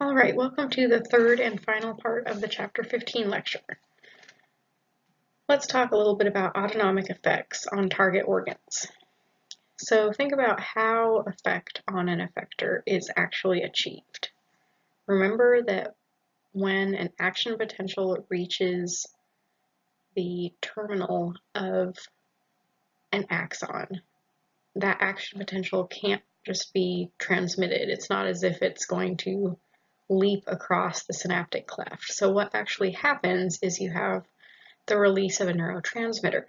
All right, welcome to the third and final part of the Chapter 15 lecture. Let's talk a little bit about autonomic effects on target organs. So think about how effect on an effector is actually achieved. Remember that when an action potential reaches the terminal of an axon, that action potential can't just be transmitted. It's not as if it's going to leap across the synaptic cleft. So what actually happens is you have the release of a neurotransmitter,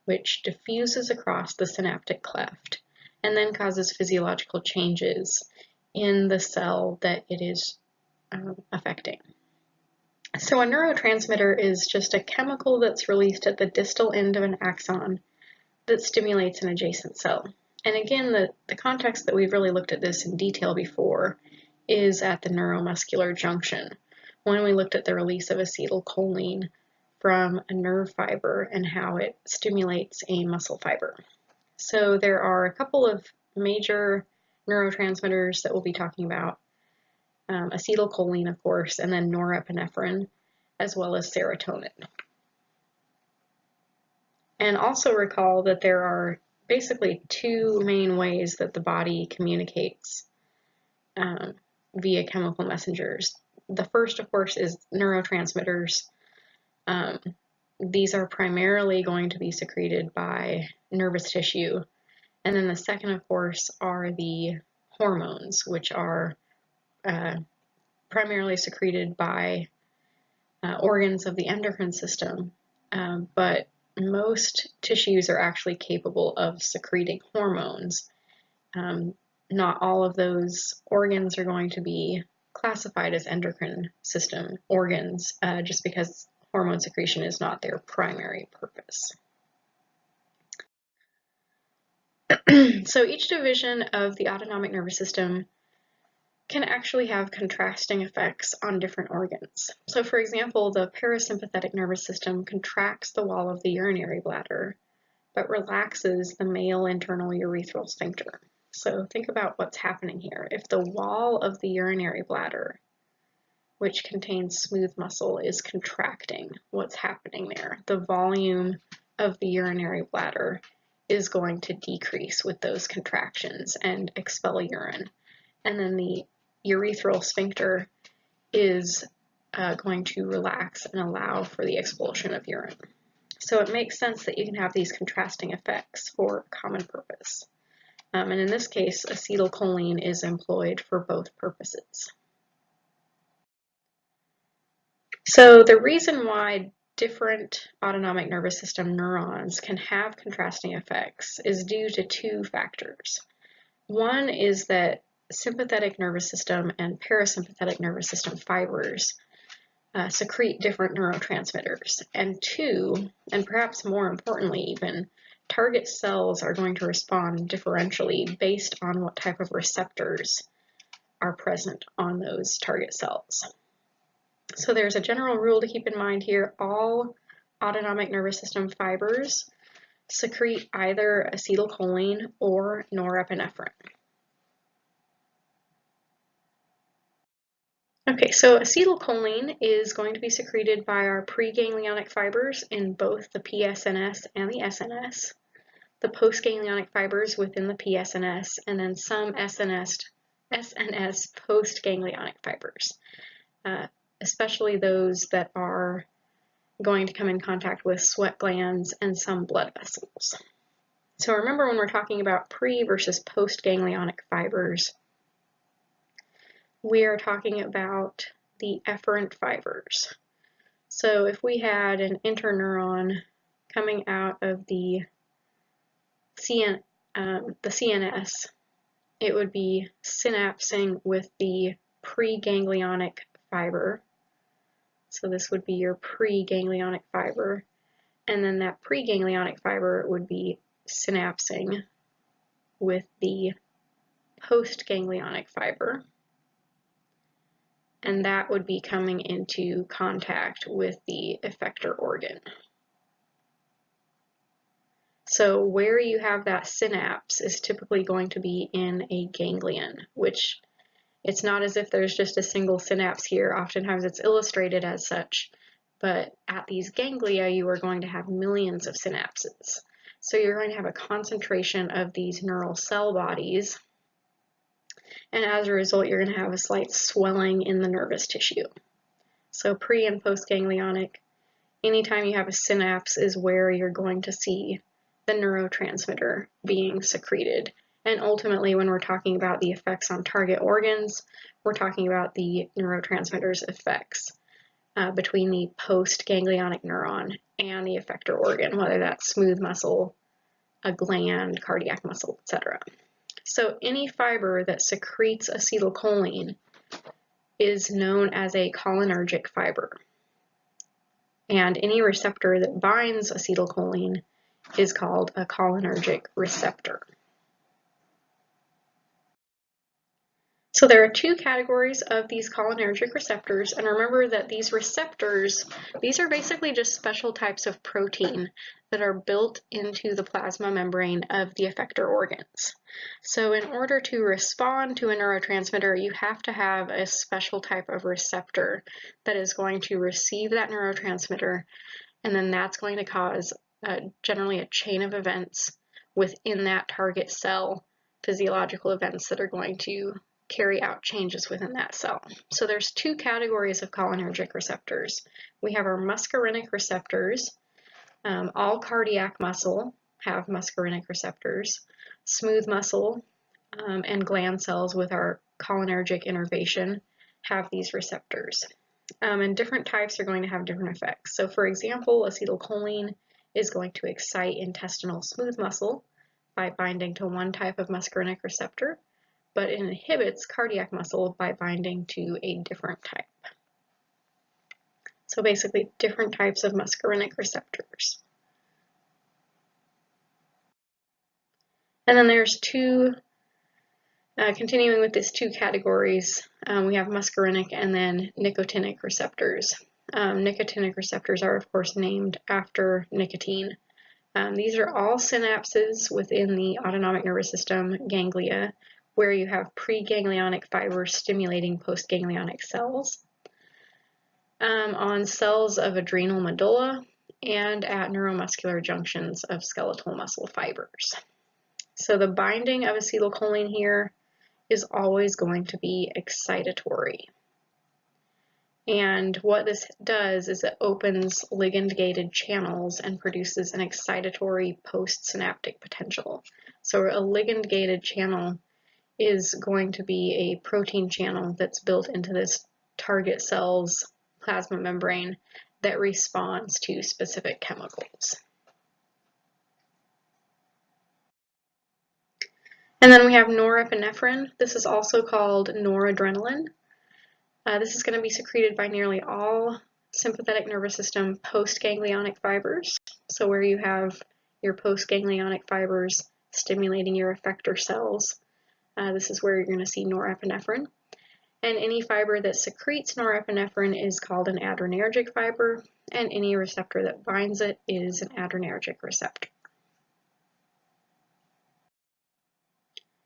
which diffuses across the synaptic cleft and then causes physiological changes in the cell that it is affecting. So a neurotransmitter is just a chemical that's released at the distal end of an axon that stimulates an adjacent cell. And again, the context that we've really looked at this in detail before is at the neuromuscular junction, when we looked at the release of acetylcholine from a nerve fiber and how it stimulates a muscle fiber. So there are a couple of major neurotransmitters that we'll be talking about, acetylcholine, of course, and then norepinephrine, as well as serotonin. And also recall that there are basically two main ways that the body communicates via chemical messengers. The first, of course, is neurotransmitters. These are primarily going to be secreted by nervous tissue. And then the second, of course, are the hormones, which are primarily secreted by organs of the endocrine system. But most tissues are actually capable of secreting hormones. Not all of those organs are going to be classified as endocrine system organs, just because hormone secretion is not their primary purpose. So each division of the autonomic nervous system can actually have contrasting effects on different organs. So for example, the parasympathetic nervous system contracts the wall of the urinary bladder, but relaxes the male internal urethral sphincter. So think about what's happening here. If the wall of the urinary bladder, which contains smooth muscle, is contracting, what's happening there? The volume of the urinary bladder is going to decrease with those contractions and expel urine. And then the urethral sphincter is going to relax and allow for the expulsion of urine. So it makes sense that you can have these contrasting effects for common purpose. And in this case, acetylcholine is employed for both purposes. So the reason why different autonomic nervous system neurons can have contrasting effects is due to two factors. One is that sympathetic nervous system and parasympathetic nervous system fibers secrete different neurotransmitters. And two, and perhaps more importantly even, target cells are going to respond differentially based on what type of receptors are present on those target cells. So there's a general rule to keep in mind here. All autonomic nervous system fibers secrete either acetylcholine or norepinephrine. Okay, so acetylcholine is going to be secreted by our preganglionic fibers in both the PSNS and the SNS, the postganglionic fibers within the PSNS, and then some SNS postganglionic fibers, especially those that are going to come in contact with sweat glands and some blood vessels. So remember, when we're talking about pre versus postganglionic fibers, we are talking about the efferent fibers. So if we had an interneuron coming out of the CNS, it would be synapsing with the preganglionic fiber. So this would be your preganglionic fiber. And then that preganglionic fiber would be synapsing with the postganglionic fiber. And that would be coming into contact with the effector organ. So where you have that synapse is typically going to be in a ganglion, which It's not as if there's just a single synapse here. Oftentimes it's illustrated as such, but at these ganglia, you are going to have millions of synapses. So you're going to have a concentration of these neural cell bodies, and as a result, you're going to have a slight swelling in the nervous tissue. So pre- and postganglionic, anytime you have a synapse is where you're going to see the neurotransmitter being secreted. And ultimately, when we're talking about the effects on target organs, we're talking about the neurotransmitters' effects between the postganglionic neuron and the effector organ, whether that's smooth muscle, a gland, cardiac muscle, etc. So any fiber that secretes acetylcholine is known as a cholinergic fiber. And any receptor that binds acetylcholine is called a cholinergic receptor. So there are two categories of these cholinergic receptors, and remember that these receptors, these are basically just special types of protein that are built into the plasma membrane of the effector organs. So in order to respond to a neurotransmitter, you have to have a special type of receptor that is going to receive that neurotransmitter, and then that's going to cause generally a chain of events within that target cell, physiological events that are going to carry out changes within that cell. So there's two categories of cholinergic receptors. We have our muscarinic receptors. All cardiac muscle have muscarinic receptors. Smooth muscle and gland cells with our cholinergic innervation have these receptors. And different types are going to have different effects. So for example, acetylcholine is going to excite intestinal smooth muscle by binding to one type of muscarinic receptor, but it inhibits cardiac muscle by binding to a different type. So basically, different types of muscarinic receptors. And then there's two, continuing with these two categories, we have muscarinic and then nicotinic receptors. Nicotinic receptors are, of course, named after nicotine. These are all synapses within the autonomic nervous system ganglia, where you have preganglionic fibers stimulating postganglionic cells, on cells of adrenal medulla, and at neuromuscular junctions of skeletal muscle fibers. So the binding of acetylcholine here is always going to be excitatory. And what this does is it opens ligand-gated channels and produces an excitatory postsynaptic potential. So a ligand-gated channel is going to be a protein channel that's built into this target cell's plasma membrane that responds to specific chemicals. And then we have norepinephrine. This is also called noradrenaline. This is going to be secreted by nearly all sympathetic nervous system postganglionic fibers. So where you have your postganglionic fibers stimulating your effector cells, this is where you're going to see norepinephrine. And any fiber that secretes norepinephrine is called an adrenergic fiber, and any receptor that binds it is an adrenergic receptor.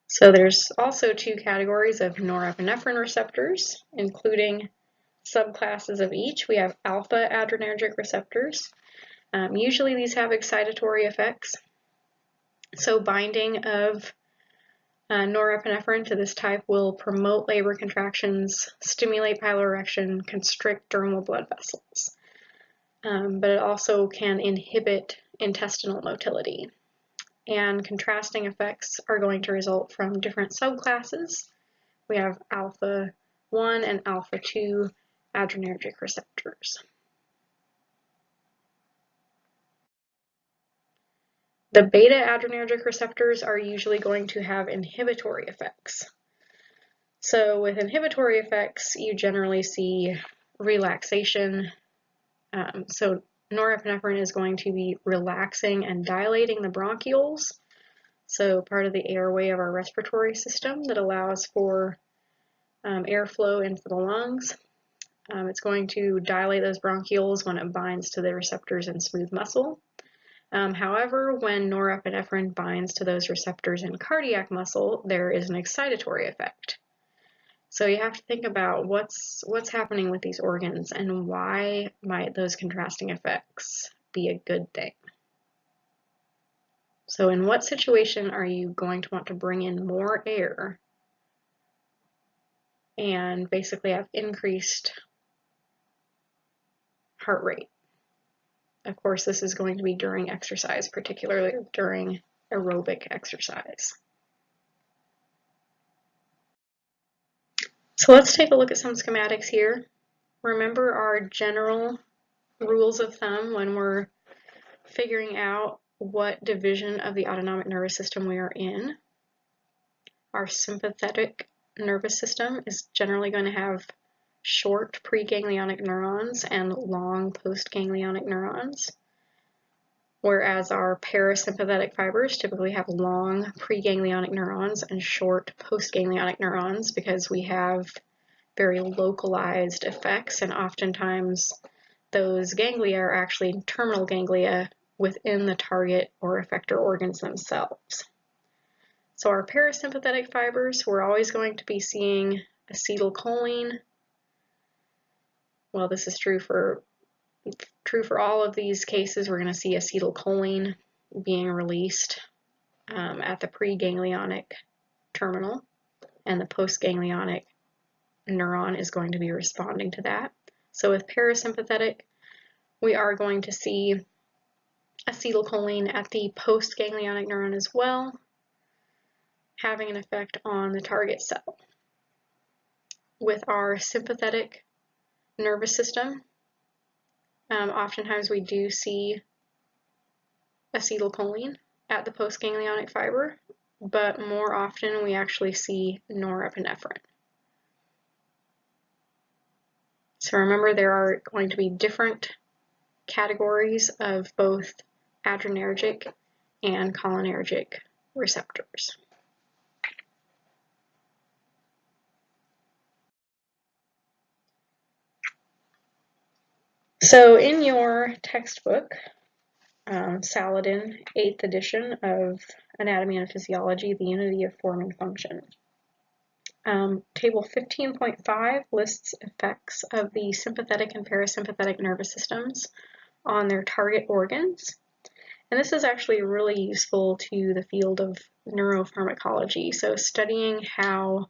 So there's also two categories of norepinephrine receptors, including subclasses of each. We have alpha adrenergic receptors. Usually these have excitatory effects. So binding of norepinephrine to this type will promote labor contractions, stimulate piloerection, constrict dermal blood vessels. But it also can inhibit intestinal motility. And contrasting effects are going to result from different subclasses. We have alpha 1 and alpha 2 adrenergic receptors. The beta adrenergic receptors are usually going to have inhibitory effects. So with inhibitory effects, you generally see relaxation. So norepinephrine is going to be relaxing and dilating the bronchioles, so part of the airway of our respiratory system that allows for airflow into the lungs. It's going to dilate those bronchioles when it binds to the receptors in smooth muscle. However, when norepinephrine binds to those receptors in cardiac muscle, there is an excitatory effect. So you have to think about what's happening with these organs and why might those contrasting effects be a good thing. So in what situation are you going to want to bring in more air and basically have increased heart rate? Of course, this is going to be during exercise, particularly during aerobic exercise. So let's take a look at some schematics here. Remember our general rules of thumb when we're figuring out what division of the autonomic nervous system we are in. Our sympathetic nervous system is generally going to have short preganglionic neurons and long postganglionic neurons, whereas our parasympathetic fibers typically have long preganglionic neurons and short postganglionic neurons because we have very localized effects, and oftentimes those ganglia are actually terminal ganglia within the target or effector organs themselves. So our parasympathetic fibers, we're always going to be seeing acetylcholine. Well, this is true for all of these cases. We're going to see acetylcholine being released at the preganglionic terminal, and the postganglionic neuron is going to be responding to that. So with parasympathetic, we are going to see acetylcholine at the postganglionic neuron as well, having an effect on the target cell. With our sympathetic nervous system, oftentimes we do see acetylcholine at the postganglionic fiber, but more often we actually see norepinephrine. So remember, there are going to be different categories of both adrenergic and cholinergic receptors. So in your textbook, Saladin, 8th edition of Anatomy and Physiology, the Unity of Form and Function, Table 15.5 lists effects of the sympathetic and parasympathetic nervous systems on their target organs. And this is actually really useful to the field of neuropharmacology, so studying how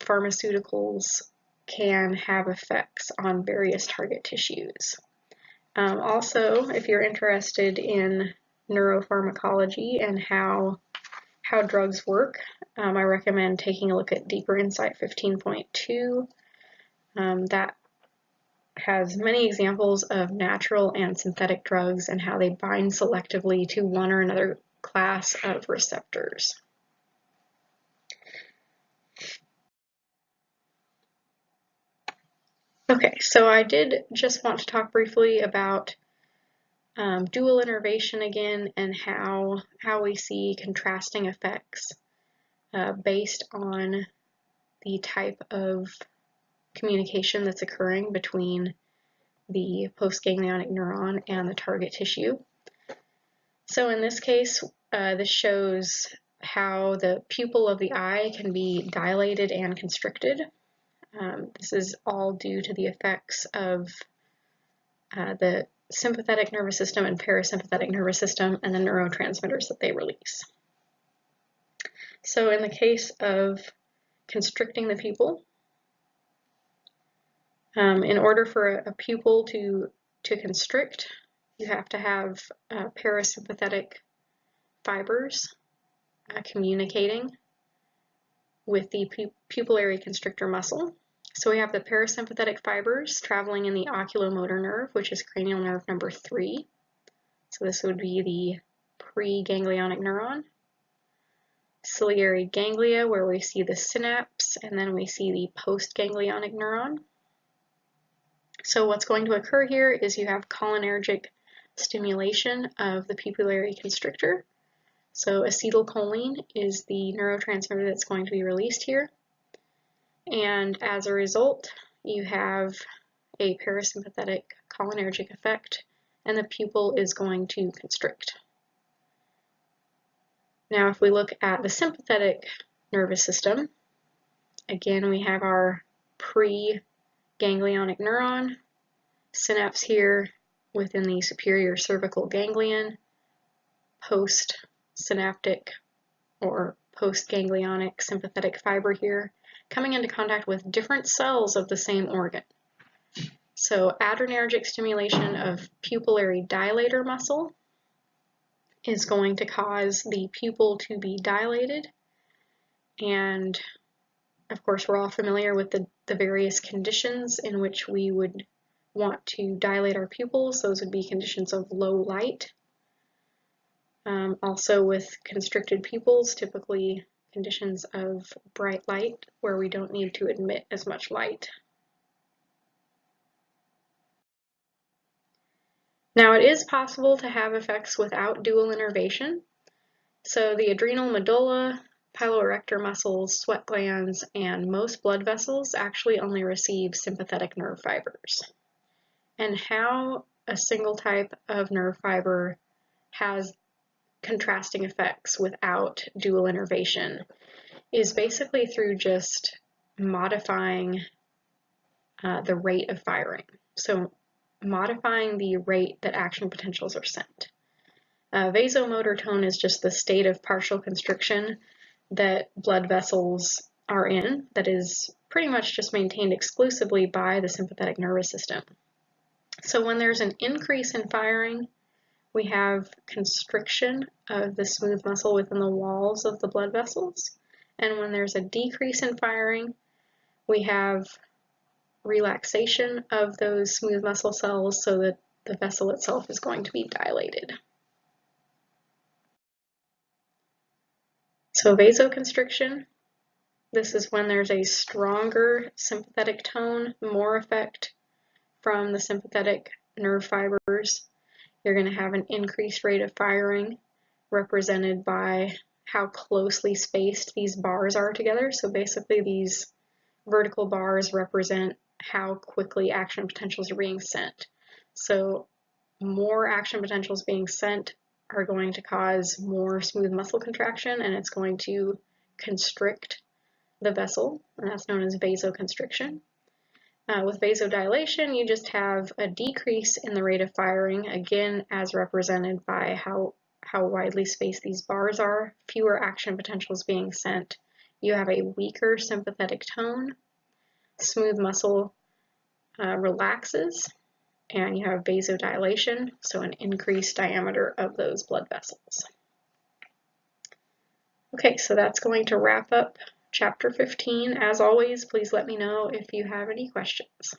pharmaceuticals can have effects on various target tissues. Also, if you're interested in neuropharmacology and how drugs work, I recommend taking a look at Deeper Insight 15.2. That has many examples of natural and synthetic drugs and how they bind selectively to one or another class of receptors. Okay, so I did just want to talk briefly about dual innervation again, and how we see contrasting effects based on the type of communication that's occurring between the postganglionic neuron and the target tissue. So in this case, this shows how the pupil of the eye can be dilated and constricted. This is all due to the effects of the sympathetic nervous system and parasympathetic nervous system and the neurotransmitters that they release. So in the case of constricting the pupil, in order for a pupil to constrict, you have to have parasympathetic fibers communicating with the pupillary constrictor muscle. So we have the parasympathetic fibers traveling in the oculomotor nerve, which is cranial nerve number 3. So this would be the preganglionic neuron. Ciliary ganglia, where we see the synapse, and then we see the postganglionic neuron. So what's going to occur here is you have cholinergic stimulation of the pupillary constrictor. So acetylcholine is the neurotransmitter that's going to be released here. And as a result, you have a parasympathetic cholinergic effect, and the pupil is going to constrict. Now, if we look at the sympathetic nervous system, Again, we have our preganglionic neuron, synapse here within the superior cervical ganglion, postsynaptic or postganglionic sympathetic fiber here, coming into contact with different cells of the same organ. So adrenergic stimulation of pupillary dilator muscle is going to cause the pupil to be dilated, and of course we're all familiar with the various conditions in which we would want to dilate our pupils. Those would be conditions of low light. Also with constricted pupils, typically conditions of bright light where we don't need to admit as much light. Now it is possible to have effects without dual innervation. So the adrenal medulla, piloerector muscles, sweat glands, and most blood vessels actually only receive sympathetic nerve fibers. And how a single type of nerve fiber has contrasting effects without dual innervation is basically through just modifying the rate of firing. So modifying the rate that action potentials are sent. Vasomotor tone is just the state of partial constriction that blood vessels are in that is pretty much just maintained exclusively by the sympathetic nervous system. So when there's an increase in firing, we have constriction of the smooth muscle within the walls of the blood vessels. And when there's a decrease in firing, we have relaxation of those smooth muscle cells so that the vessel itself is going to be dilated. So vasoconstriction, this is when there's a stronger sympathetic tone, more effect from the sympathetic nerve fibers. You're going to have an increased rate of firing represented by how closely spaced these bars are together. So basically these vertical bars represent how quickly action potentials are being sent. So more action potentials being sent are going to cause more smooth muscle contraction, and it's going to constrict the vessel, and that's known as vasoconstriction. With vasodilation, you just have a decrease in the rate of firing, again as represented by how widely spaced these bars are, fewer action potentials being sent. You have a weaker sympathetic tone, smooth muscle relaxes, and you have vasodilation, so an increased diameter of those blood vessels. Okay, so that's going to wrap up Chapter 15. As always, please let me know if you have any questions.